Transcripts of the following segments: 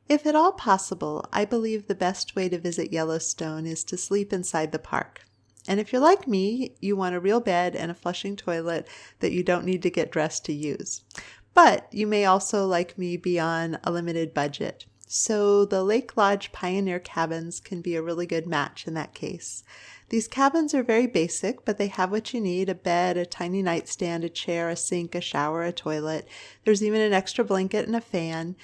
If at all possible, I believe the best way to visit Yellowstone is to sleep inside the park. And if you're like me, you want a real bed and a flushing toilet that you don't need to get dressed to use. But you may also, like me, be on a limited budget. So the Lake Lodge Pioneer Cabins can be a really good match in that case. These cabins are very basic, but they have what you need: a bed, a tiny nightstand, a chair, a sink, a shower, a toilet. There's even an extra blanket and a fan.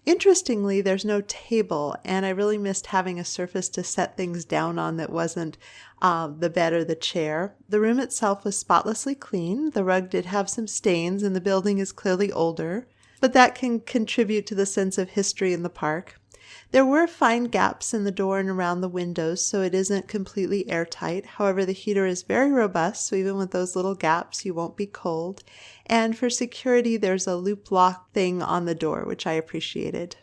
Interestingly, there's no table, and I really missed having a surface to set things down on that wasn't the bed or the chair. The room itself was spotlessly clean. The rug did have some stains, and the building is clearly older, but that can contribute to the sense of history in the park. There were fine gaps in the door and around the windows, so it isn't completely airtight. However, the heater is very robust, so even with those little gaps, you won't be cold. And for security, there's a loop lock thing on the door, which I appreciated.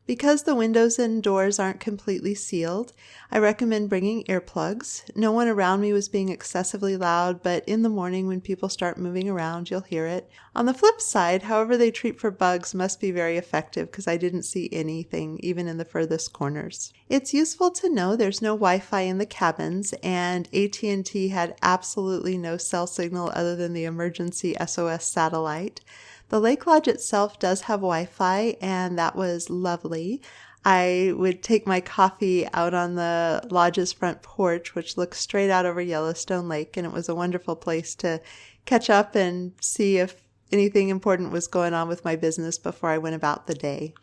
Because the windows and doors aren't completely sealed, I recommend bringing earplugs. No one around me was being excessively loud, but in the morning when people start moving around, you'll hear it. On the flip side, however they treat for bugs must be very effective, because I didn't see anything, even in the furthest corners. It's useful to know there's no Wi-Fi in the cabins, and AT&T had absolutely no cell signal other than the emergency SOS satellite. The Lake Lodge itself does have Wi-Fi, and that was lovely. I would take my coffee out on the lodge's front porch, which looks straight out over Yellowstone Lake, and it was a wonderful place to catch up and see if anything important was going on with my business before I went about the day.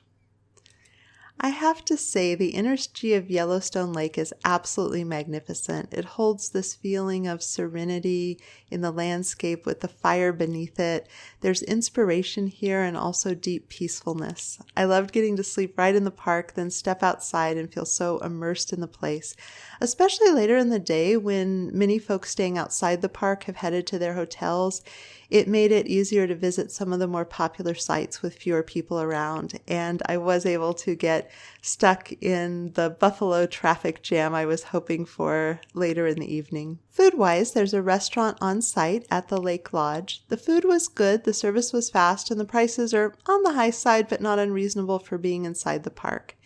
I have to say, the energy of Yellowstone Lake is absolutely magnificent. It holds this feeling of serenity in the landscape with the fire beneath it. There's inspiration here and also deep peacefulness. I loved getting to sleep right in the park, then step outside and feel so immersed in the place, especially later in the day when many folks staying outside the park have headed to their hotels. It made it easier to visit some of the more popular sites with fewer people around, and I was able to get stuck in the Buffalo traffic jam I was hoping for later in the evening. Food-wise, there's a restaurant on site at the Lake Lodge. The food was good, the service was fast, and the prices are on the high side but not unreasonable for being inside the park.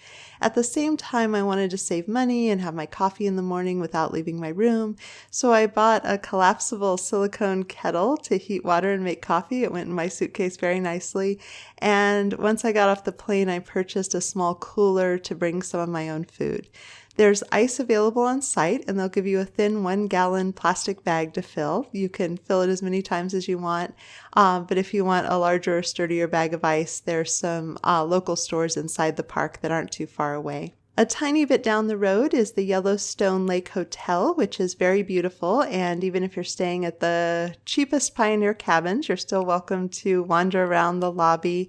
At the same time, I wanted to save money and have my coffee in the morning without leaving my room, so I bought a collapsible silicone kettle to heat water and make coffee. It went in my suitcase very nicely, and once I got off the plane, I purchased a small cooler to bring some of my own food. There's ice available on site, and they'll give you a thin 1-gallon plastic bag to fill. You can fill it as many times as you want, but if you want a larger, sturdier bag of ice, there's some local stores inside the park that aren't too far away. A tiny bit down the road is the Yellowstone Lake Hotel, which is very beautiful, and even if you're staying at the cheapest Pioneer cabins, you're still welcome to wander around the lobby.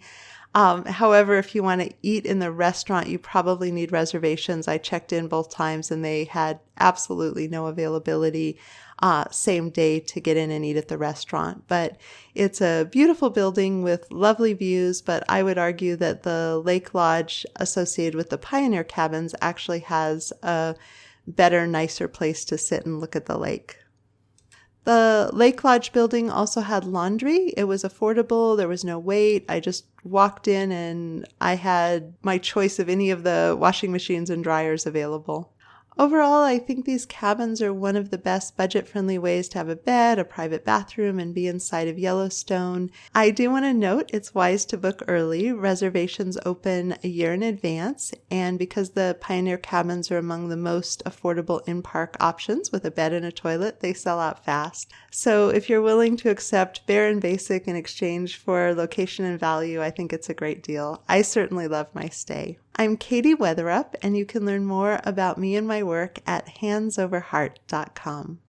However, if you want to eat in the restaurant, you probably need reservations. I checked in both times and they had absolutely no availability same day to get in and eat at the restaurant. But it's a beautiful building with lovely views, but I would argue that the Lake Lodge associated with the Pioneer cabins actually has a better, nicer place to sit and look at the lake. The Lake Lodge building also had laundry. It was affordable. There was no wait. I just walked in and I had my choice of any of the washing machines and dryers available. Overall, I think these cabins are one of the best budget-friendly ways to have a bed, a private bathroom, and be inside of Yellowstone. I do want to note it's wise to book early. Reservations open a year in advance, and because the Pioneer cabins are among the most affordable in-park options with a bed and a toilet, they sell out fast. So if you're willing to accept bare and basic in exchange for location and value, I think it's a great deal. I certainly love my stay. I'm Katie Weatherup, and you can learn more about me and my work at handsoverheart.com.